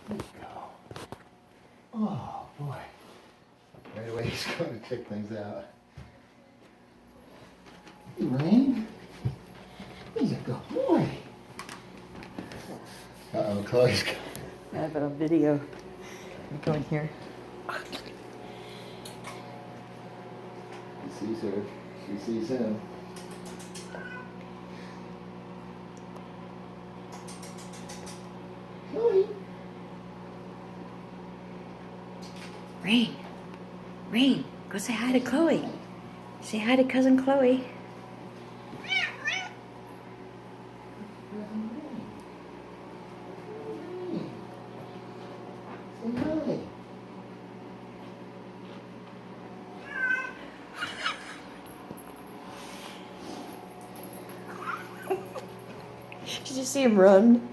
There you go. Oh, boy. Right away he's going to check things out. Hey, Rain. He's a good boy. Uh-oh, Chloe's got... I have it on video. Go in here. He sees her. She sees him. Chloe. Rain. Rain. Go say hi to Chloe. Say hi to cousin Chloe. Say hi. Did you see him run?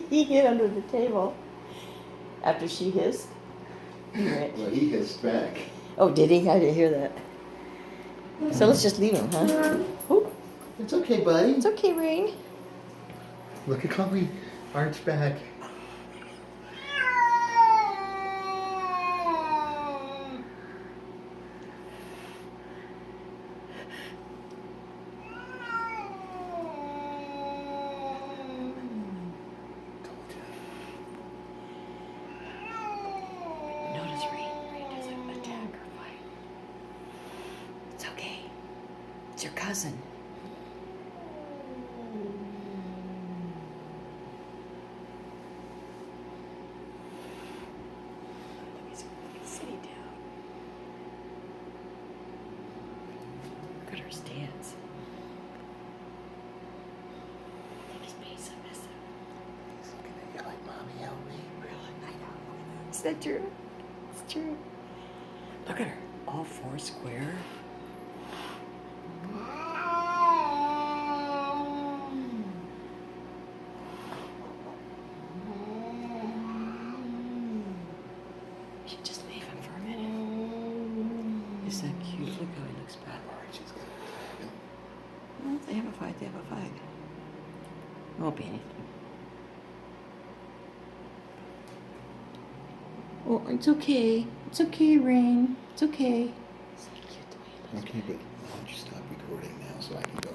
He hid under the table after she hissed. He ran. Well, he hissed back. Oh, did he? I didn't hear that. So let's just leave him, huh? Oh, It's okay, buddy. it's okay, Rain. Look at Chloe arch back. Notice Rain. Rain doesn't attack or fight. It's okay. It's your cousin. He's sitting down. Look at her stance. I think he's being submissive. He's looking at you like, Mommy, help me. Really? I know. Is that true? It's true. Look at her. All four square. You should just leave him for a minute. Is that cute? Look how he looks bad. Archie's got it. Well, if they have a fight, they have a fight. It won't be anything. Oh, it's okay. It's okay, Rain. It's okay. So cute the way he looks. Okay, but why don't you stop recording now so I can go